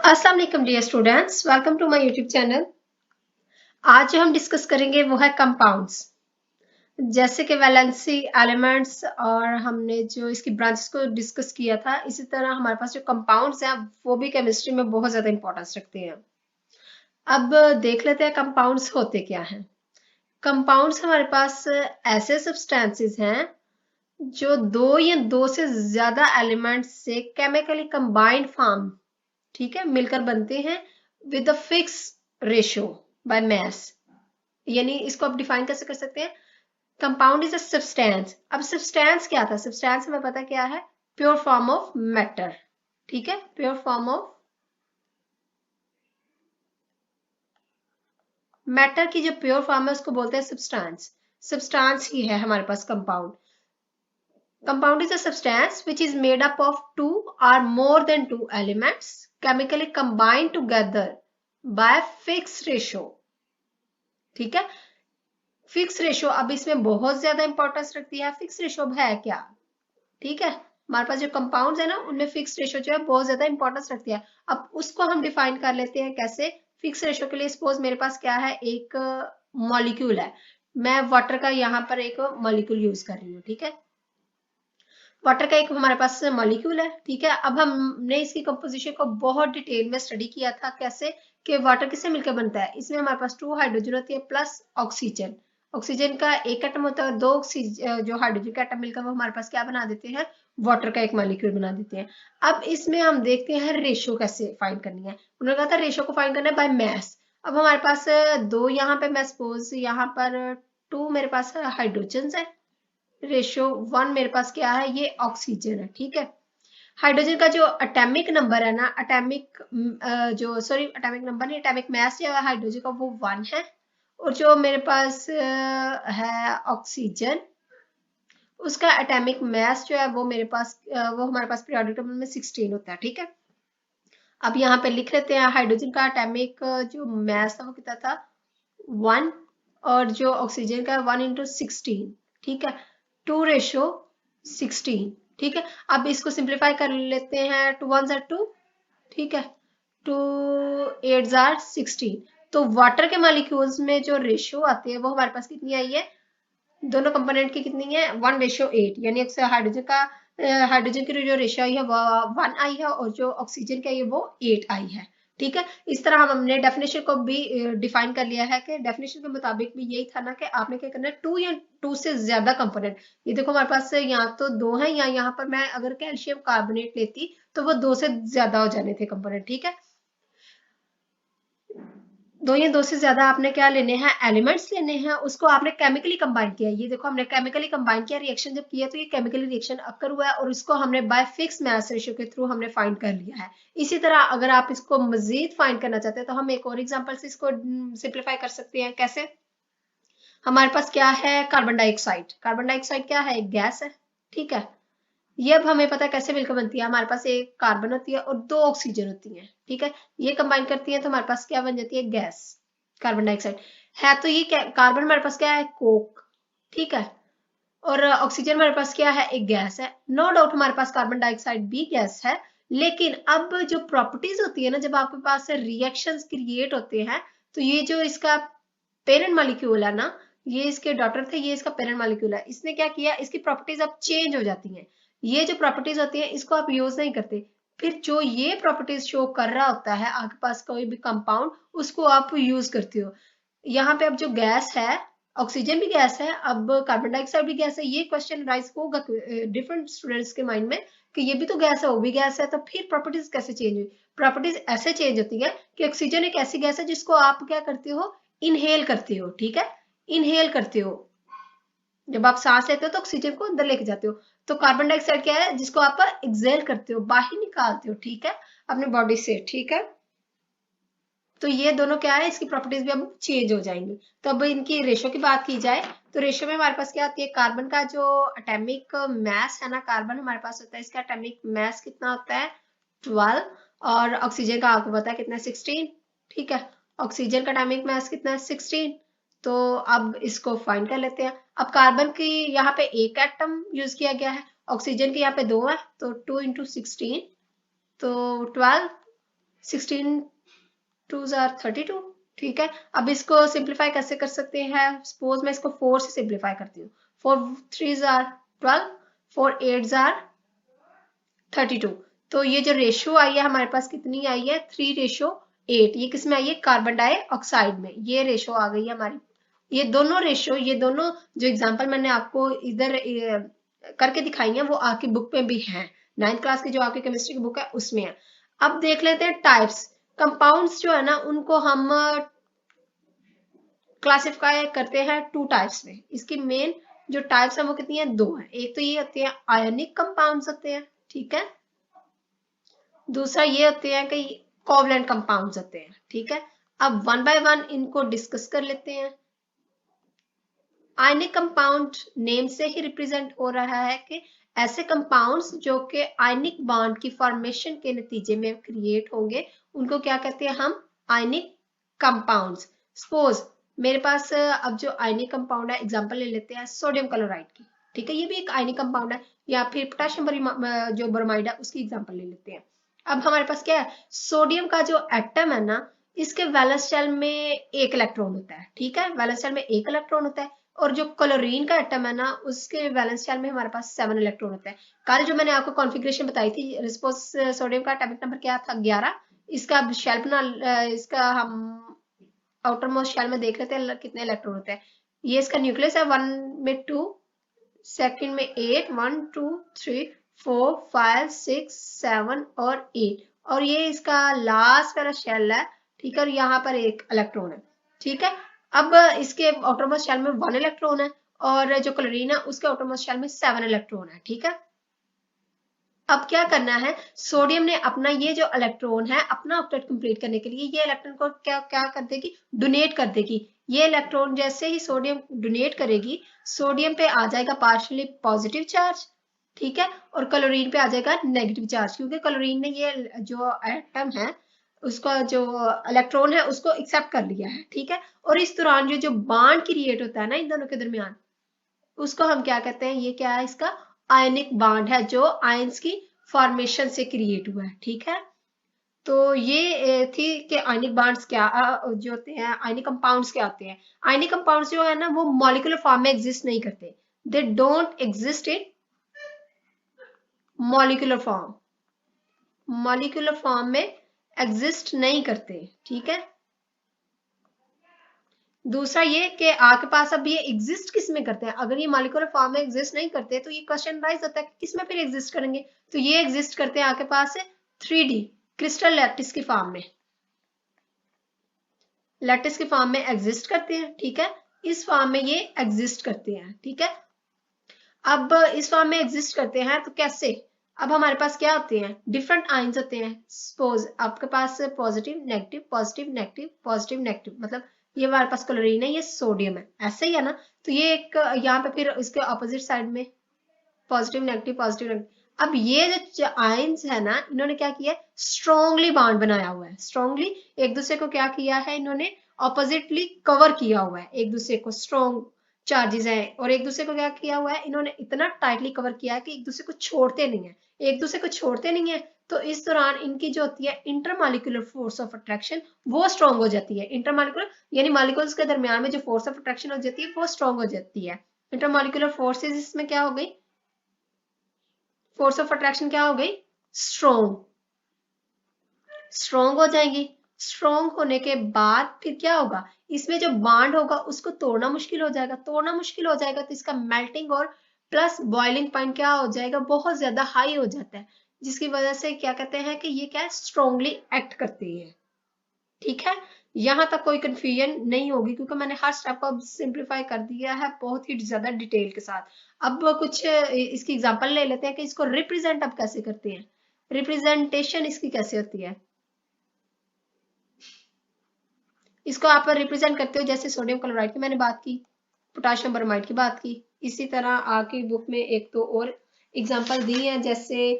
अस्सलाम वालेकुम dear students, welcome to my YouTube channel. आज जो हम डिस्कस करेंगे वो है कंपाउंड्स, जैसे कि वैलेंसी एलिमेंट्स, और हमने जो इसकी ब्रांचेस को डिस्कस किया था, इसी तरह हमारे पास जो कंपाउंड्स हैं वो भी केमिस्ट्री में बहुत ज्यादा इंपॉर्टेंस रखते हैं। अब देख लेते हैं कंपाउंड्स होते क्या हैं। कंपाउंड्स हमारे पास ऐसे सब्सटेंसेस हैं जो दो या दो से ज्यादा एलिमेंट्स से केमिकली कंबाइंड फॉर्म, ठीक है, मिलकर बनते हैं with a fix ratio by mass. यानी इसको आप डिफाइन कैसे कर सकते हैं? Compound is a substance. अब सब्सटेंस क्या था? सब्सटेंस हमें पता क्या है? Pure form of matter. ठीक है, प्योर फॉर्म ऑफ मैटर की जो प्योर फॉर्म है उसको बोलते हैं सब्सटेंस। सब्सटेंस ही है हमारे पास compound. Compound is a substance which is made up of two or more than two elements chemically combined together by a fixed ratio। ठीक है, फिक्स रेशियो। अब इसमें बहुत ज्यादा इंपॉर्टेंस रखती है। फिक्स रेशियो अब है क्या? ठीक है, हमारे पास जो कंपाउंड्स है ना उनमें फिक्स रेशियो जो है बहुत ज्यादा इंपॉर्टेंस रखती है। अब उसको हम डिफाइन कर लेते हैं कैसे। फिक्स रेशियो के लिए सपोज मेरे पास क्या है, एक मॉलिक्यूल है। मैं वाटर का यहाँ पर एक मॉलिक्यूल यूज कर रही हूँ। ठीक है, वाटर का एक हमारे पास मॉलिक्यूल है। ठीक है, अब हमने इसकी कंपोजिशन को बहुत डिटेल में स्टडी किया था कैसे कि वाटर किससे मिलकर बनता है। इसमें हमारे पास 2 हाइड्रोजन होती है प्लस ऑक्सीजन। ऑक्सीजन का एक एटम होता है, 2 ऑक्सीजन जो हाइड्रोजन का एटम मिलकर वो हमारे पास क्या बना देते हैं? वाटर का एक मॉलिक्यूल बना देते हैं। अब इसमें हम देखते हैं रेशियो कैसे फाइंड करनी है। उन्होंने कहा था रेशियो को फाइंड करना है बाय मैस। अब हमारे पास दो यहाँ पे मैं सपोज यहाँ पर 2 मेरे पास हाइड्रोजन है, रेशियो 1 मेरे पास क्या है, ये ऑक्सीजन है। ठीक है, हाइड्रोजन का जो एटॉमिक नंबर है ना, एटॉमिक जो सॉरी एटॉमिक नंबर नहीं, एटॉमिक मास जो है हाइड्रोजन का वो 1 है। और जो मेरे पास है ऑक्सीजन, उसका एटॉमिक मास जो है वो मेरे पास वो हमारे पास पीरियोडिक टेबल में 16 होता है। ठीक है, अब यहाँ पे लिख लेते हैं हाइड्रोजन का एटॉमिक जो मास था वो कितना था, 1। और जो ऑक्सीजन का 1 × 16। ठीक है, 2:16। ठीक है, अब इसको सिंप्लीफाई कर लेते हैं। 2 1 2। ठीक है, 2 8 16। तो वाटर के मॉलिक्यूल्स में जो रेशियो आती है वो हमारे पास कितनी आई है? दोनों कंपोनेंट की कितनी है? 1:8। यानी हाइड्रोजन का हाइड्रोजन की जो रेशियो आई है वो 1 आई है, और जो ऑक्सीजन का ये वो 8 आई है। ठीक है, इस तरह हमने डेफिनेशन को भी डिफाइन कर लिया है कि डेफिनेशन के मुताबिक भी यही था ना कि आपने क्या करना है, 2 या 2 से ज्यादा कंपोनेंट। ये देखो हमारे पास यहाँ तो 2 है, या यहाँ पर मैं अगर कैल्शियम कार्बोनेट लेती तो वो 2 से ज्यादा हो जाने थे कंपोनेंट। ठीक है, 2 या 2 से ज्यादा आपने क्या लेने हैं, एलिमेंट्स लेने हैं, उसको आपने केमिकली कंबाइन किया। ये देखो हमने केमिकली कंबाइन किया, रिएक्शन जब किया तो ये केमिकली रिएक्शन अकर हुआ है, और इसको हमने बाय फिक्स मास रेशियो के थ्रू हमने फाइंड कर लिया है। इसी तरह अगर आप इसको मजीद फाइंड करना चाहते हैं तो हम एक और एग्जांपल से इसको सिंप्लीफाई कर सकते हैं। कैसे? हमारे पास क्या है, कार्बन डाइऑक्साइड। कार्बन डाइऑक्साइड क्या है? एक गैस है। ठीक है, ये अब हमें पता है कैसे मिलकर बनती है। हमारे पास एक कार्बन होती है और 2 ऑक्सीजन होती है। ठीक है, ये कंबाइन करती है तो हमारे पास क्या बन जाती है? गैस, कार्बन डाइऑक्साइड है। तो ये कार्बन हमारे पास क्या है? कोक। ठीक है, और ऑक्सीजन हमारे पास क्या है? एक गैस है। नो डाउट हमारे पास कार्बन डाइऑक्साइड भी गैस है, लेकिन अब जो प्रॉपर्टीज होती है ना, जब आपके पास रिएक्शंस क्रिएट होते हैं, तो ये जो इसका पेरेंट मॉलिक्यूल है ना, ये इसके डॉटर थे, ये इसका पेरेंट मॉलिक्यूल है, इसने क्या किया, इसकी प्रॉपर्टीज अब चेंज हो जाती हैं। ये जो प्रॉपर्टीज होती हैं इसको आप यूज नहीं करते, फिर जो ये प्रॉपर्टीज शो कर रहा होता है आपके पास कोई भी कंपाउंड, उसको आप यूज करते हो। यहाँ पे अब जो गैस है, ऑक्सीजन भी गैस है, अब कार्बन डाइऑक्साइड भी गैस है, ये क्वेश्चन राइज होगा डिफरेंट स्टूडेंट्स के माइंड में कि ये भी तो गैस है वो भी गैस है, तो फिर प्रॉपर्टीज कैसे चेंज हुई? प्रॉपर्टीज ऐसे चेंज होती है कि ऑक्सीजन एक ऐसी गैस है जिसको आप क्या करते हो, इनहेल करते हो। ठीक है, इनहेल करते हो, जब आप सांस लेते हो तो ऑक्सीजन को अंदर लेके जाते हो। तो कार्बन डाइऑक्साइड क्या है, जिसको आप एक्सेल करते हो, बाहर निकालते हो। ठीक है, अपने बॉडी से। ठीक है, तो ये दोनों क्या है, इसकी प्रॉपर्टीज भी अब चेंज हो जाएंगी। तो अब इनकी रेशो की बात की जाए तो रेशो में हमारे पास क्या आती है, कार्बन का जो एटॉमिक मास है ना, कार्बन हमारे पास होता है, इसका एटॉमिक मास कितना होता है? 12। और ऑक्सीजन का आपको पता है कितना है? 16। ठीक है, ऑक्सीजन का एटॉमिक मास कितना है? 16। तो अब इसको फाइंड कर लेते हैं। अब कार्बन की यहाँ पे एक एटम यूज किया गया है, ऑक्सीजन की यहाँ पे 2 है, तो 2 × 16 तो 12। 16 2s are 32, ठीक है। अब इसको सिंप्लीफाई कैसे कर सकते हैं, सपोज मैं इसको 4 से सिंप्लीफाई करती हूँ। 4 3s are 12, 4 8s are 32। तो ये जो रेशियो आई है हमारे पास कितनी आई है, 3:8। ये किसमें आई है, कार्बन डाइऑक्साइड में। ये रेशियो आ गई है हमारी। ये दोनों रेशियो, ये दोनों जो एग्जांपल मैंने आपको इधर करके दिखाई है वो आपकी बुक में भी है, 9th क्लास की जो आपकी केमिस्ट्री की बुक है उसमें है। अब देख लेते हैं टाइप्स। कंपाउंड्स जो है ना उनको हम क्लासिफाई करते हैं 2 टाइप्स में। इसकी मेन जो टाइप्स है वो कितनी है, 2 है। एक तो ये होते हैं आयनिक कंपाउंड्स होते हैं, ठीक है। दूसरा ये होते हैं कि कोवलेंट कंपाउंड्स होते हैं, ठीक है। अब वन बाय वन इनको डिस्कस कर लेते हैं। आयनिक कंपाउंड नेम से ही रिप्रेजेंट हो रहा है कि ऐसे कंपाउंड्स जो कि आयनिक बॉन्ड की फॉर्मेशन के नतीजे में क्रिएट होंगे उनको क्या कहते हैं हम, आयनिक कंपाउंड्स। सपोज मेरे पास अब जो आयनिक कंपाउंड है, एग्जांपल ले लेते हैं सोडियम क्लोराइड की, ठीक है। ये भी एक आयनिक कंपाउंड है। या फिर पोटेशियम जो ब्रोमाइड है उसकी एग्जांपल ले लेते हैं। अब हमारे पास क्या है, सोडियम का जो एटम है ना इसके वैलेंस शेल में एक इलेक्ट्रॉन होता है, ठीक है। वैलेंस शेल में एक इलेक्ट्रॉन होता है। और जो क्लोरीन का एटम है ना उसके वैलेंस शेल में हमारे पास 7 इलेक्ट्रॉन होता है। कल जो मैंने आपको कॉन्फ़िगरेशन बताई थी, रिस्पोज सोडियम का एटॉमिक नंबर क्या था, 11। इसका शेल बना, इसका हम आउटर मोस्ट शेल में देख लेते हैं कितने इलेक्ट्रॉन होते हैं। ये इसका न्यूक्लियस है, 1 में 2, सेकंड में 8, 1 2 3 4 5 6 7 और 8। और ये इसका लास्ट वाला शेल है, ठीक है। और यहाँ पर एक इलेक्ट्रॉन है, ठीक है। अब इसके आउटरमोस्ट शेल में 1 इलेक्ट्रॉन है और जो क्लोरीन है उसके आउटरमोस्ट शेल में 7 इलेक्ट्रॉन है, ठीक है। अब क्या करना है, सोडियम ने अपना ये जो इलेक्ट्रॉन है अपना ऑक्टेट कंप्लीट करने के लिए ये इलेक्ट्रॉन को क्या क्या कर देगी, डोनेट कर देगी। ये इलेक्ट्रॉन जैसे ही सोडियम डोनेट करेगी, सोडियम पे आ जाएगा पार्शियली पॉजिटिव चार्ज, ठीक है। और क्लोरीन पे आ जाएगा नेगेटिव चार्ज, क्योंकि क्लोरीन ने ये जो एटम है उसका जो इलेक्ट्रॉन है उसको एक्सेप्ट कर लिया है, ठीक है। और इस दौरान जो बॉन्ड क्रिएट होता है ना इन दोनों के दरमियान, उसको हम क्या कहते हैं, ये क्या है, इसका आयनिक बॉन्ड है जो आयंस की फॉर्मेशन से क्रिएट हुआ है, ठीक है। तो ये थी कि आयनिक बॉन्ड्स क्या जो होते हैं, आयनिक कंपाउंड्स क्या होते हैं। आयनिक कंपाउंड्स जो है ना वो मॉलिक्यूलर फॉर्म में एग्जिस्ट नहीं करते, they don't exist in molecular form, molecular form में एग्जिस्ट नहीं करते, ठीक है। दूसरा ये कि आपके पास अब ये एग्जिस्ट किस में करते हैं, अगर ये मॉलिक्यूलर फॉर्म में एग्जिस्ट नहीं करते तो ये क्वेश्चन राइज होता है कि किस में फिर एग्जिस्ट करेंगे। तो ये एग्जिस्ट करते हैं आपके पास 3D क्रिस्टल लैटिस की फॉर्म में, लैटिस की फॉर्म में एग्जिस्ट करते हैं, ठीक है। इस फॉर्म में ये एग्जिस्ट करते हैं, ठीक है। अब इस फॉर्म में एग्जिस्ट करते हैं तो कैसे, अब हमारे पास क्या होते हैं, डिफरेंट आयंस होते हैं। सपोज आपके पास positive negative positive negative positive negative, मतलब ये हमारे पास क्लोरीन है, ये सोडियम है, ऐसे ही है ना। तो ये एक यहाँ पे फिर इसके ऑपोजिट साइड में पॉजिटिव नेगेटिव पॉजिटिव नेगेटिव। अब ये जो आयंस है ना इन्होंने क्या किया, स्ट्रॉन्गली बॉन्ड बनाया हुआ है, स्ट्रॉन्गली एक दूसरे को क्या किया है, इन्होंने ऑपोजिटली कवर किया हुआ है एक दूसरे को, स्ट्रॉन्ग चार्जेस हैं। और एक दूसरे को क्या किया हुआ है, इन्होंने इतना टाइटली कवर किया है कि एक दूसरे को छोड़ते नहीं है, एक दूसरे को छोड़ते नहीं है। तो इस दौरान इनकी जो होती है इंटरमॉलिक्यूलर फोर्स ऑफ अट्रैक्शन वो स्ट्रॉन्ग हो जाती है। इंटरमॉलिक्यूलर यानी मॉलिक्यूल्स के दरमियान में जो फोर्स ऑफ अट्रैक्शन हो जाती है वो स्ट्रॉन्ग हो जाती है। इंटरमॉलिक्यूलर फोर्सेस इसमें क्या हो गई, फोर्स ऑफ अट्रैक्शन क्या हो गई, स्ट्रॉन्ग, स्ट्रॉन्ग हो जाएंगी। स्ट्रॉन्ग होने के बाद फिर क्या होगा, इसमें जो बॉन्ड होगा उसको तोड़ना मुश्किल हो जाएगा, तोड़ना मुश्किल हो जाएगा तो इसका मेल्टिंग और प्लस बॉइलिंग पॉइंट क्या हो जाएगा, बहुत ज्यादा हाई हो जाता है, जिसकी वजह से क्या कहते हैं कि ये क्या स्ट्रॉन्गली एक्ट करते हैं, ठीक है। यहां तक कोई कंफ्यूजन नहीं होगी क्योंकि मैंने हर स्टेप को अब सिंप्लीफाई कर दिया है बहुत ही ज्यादा डिटेल के साथ। अब कुछ इसकी एग्जांपल ले लेते हैं कि इसको रिप्रेजेंट अब कैसे करते हैं, रिप्रेजेंटेशन इसकी कैसे होती है। इसको आप रिप्रेजेंट करते हो जैसे सोडियम क्लोराइड की मैंने बात की, पोटेशियम ब्रोमाइड की बात की, इसी तरह आपकी बुक में एक तो और एग्जांपल दी है जैसे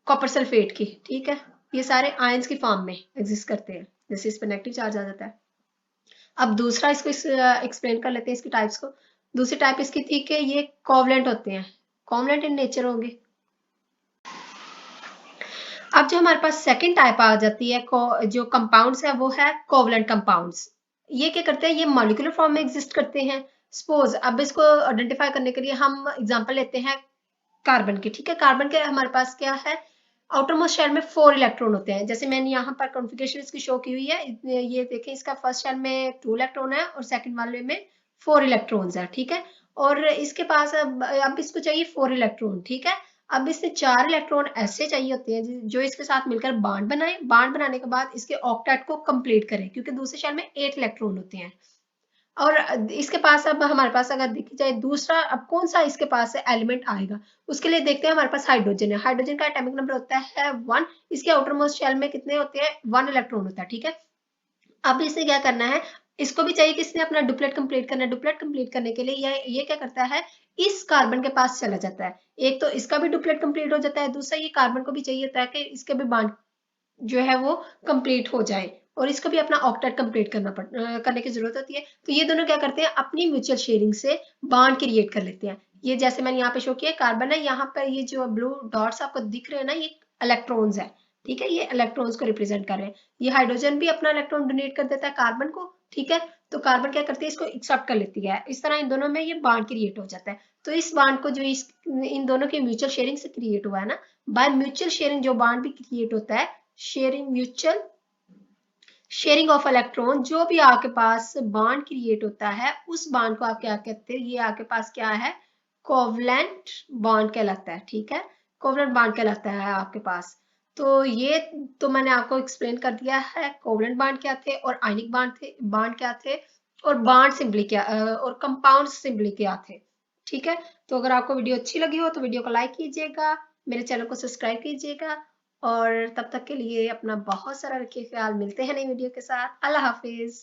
कॉपर सल्फेट की, ठीक है। ये सारे आयंस की फॉर्म में एग्जिस्ट करते हैं, जैसे इस पर नेगेटिव चार्ज आ जाता है। अब दूसरा इसको एक्सप्लेन कर लेते हैं इसकी टाइप्स को। दूसरी टाइप इसकी थी कि ये कोवलेंट होते हैं, कोवलेंट इन नेचर होंगे। अब जो हमारे पास सेकंड टाइप आ जाती है जो कंपाउंड्स है वो है कोवलेंट कंपाउंड्स। ये क्या करते हैं, ये मॉलिक्यूलर फॉर्म में एग्जिस्ट करते हैं। सपोज अब इसको आइडेंटिफाई करने के लिए हम एग्जांपल लेते हैं कार्बन की। ठीक है, कार्बन के हमारे पास क्या है, आउटर मोस्ट शेल में 4 इलेक्ट्रॉन होते हैं। जैसे मैंने यहाँ पर कॉन्फ़िगरेशन इसकी शो की हुई है, ये देखें, इसका फर्स्ट शेल में 2 इलेक्ट्रॉन है और सेकंड वाले में 4 इलेक्ट्रॉन्स है। ठीक है, और इसके पास अब इसको चाहिए 4 इलेक्ट्रॉन। ठीक है, अब इससे 4 इलेक्ट्रॉन ऐसे चाहिए होते हैं जो इसके साथ मिलकर बॉन्ड बनाए, बॉन्ड बनाने के बाद इसके ऑक्टेट को कंप्लीट करें, क्योंकि दूसरे शेल में 8 इलेक्ट्रॉन होते हैं। और इसके पास अब हमारे पास अगर देखी जाए दूसरा, अब कौन सा इसके पास एलिमेंट आएगा, उसके लिए देखते हैं। हमारे पास हाइड्रोजन है, हाइड्रोजन का एटॉमिक नंबर होता है 1। इसके आउटर मोस्ट शेल में कितने होते हैं, 1 इलेक्ट्रॉन होता है। ठीक है, अब इसे क्या करना है, इसको भी चाहिए कि इसने अपना डुप्लेट कंप्लीट करना है। डुप्लेट कंप्लीट करने के लिए ये क्या करता है, इस कार्बन के पास चला जाता है। एक तो इसका भी डुप्लेट कंप्लीट हो जाता है, दूसरा ये कार्बन को भी चाहिए होता है कि इसके भी बॉन्ड जो है वो कंप्लीट हो जाए, और इसको भी अपना ऑक्टेट कंप्लीट करने की जरूरत होती है। तो ये दोनों क्या करते हैं, अपनी म्यूचुअल शेयरिंग से बॉन्ड क्रिएट कर लेते हैं। ये जैसे मैंने यहाँ पे शो किया कार्बन है, यहाँ पर ये जो ब्लू डॉट्स आपको दिख रहे हैं ना, ये इलेक्ट्रॉन्स है। ठीक है, ये इलेक्ट्रॉन्स को रिप्रेजेंट कर रहे हैं। ये हाइड्रोजन भी अपना इलेक्ट्रॉन डोनेट कर देता है कार्बन को। ठीक है, तो कार्बन क्या करती है, इसको एक्सेप्ट कर लेती है। इस तरह इन दोनों में ये बॉन्ड क्रिएट हो जाता है। तो इस बॉन्ड को जो इन दोनों की म्यूचुअल शेयरिंग से क्रिएट हुआ है ना, बाय म्यूचुअल शेयरिंग जो बॉन्ड भी क्रिएट होता है, sharing, mutual sharing of electron, जो भी आपके पास बॉन्ड क्रिएट होता है उस बॉन्ड को आप क्या कहते हैं, ये आपके पास क्या है, कोवलेंट बॉन्ड कहलाता है। ठीक है, कोवलेंट बॉन्ड कहलाता है आपके पास। तो ये तो मैंने आपको एक्सप्लेन कर दिया है कोवलेंट बॉन्ड क्या थे और आयनिक बॉन्ड क्या थे, और बॉन्ड सिंबली क्या और कंपाउंड सिंबली क्या थे। ठीक है, तो अगर आपको वीडियो अच्छी लगी हो तो वीडियो को लाइक कीजिएगा, मेरे चैनल को सब्सक्राइब कीजिएगा, और तब तक के लिए अपना बहुत सारा रखिए ख्याल। मिलते हैं नई वीडियो के साथ। अल्लाह हाफिज।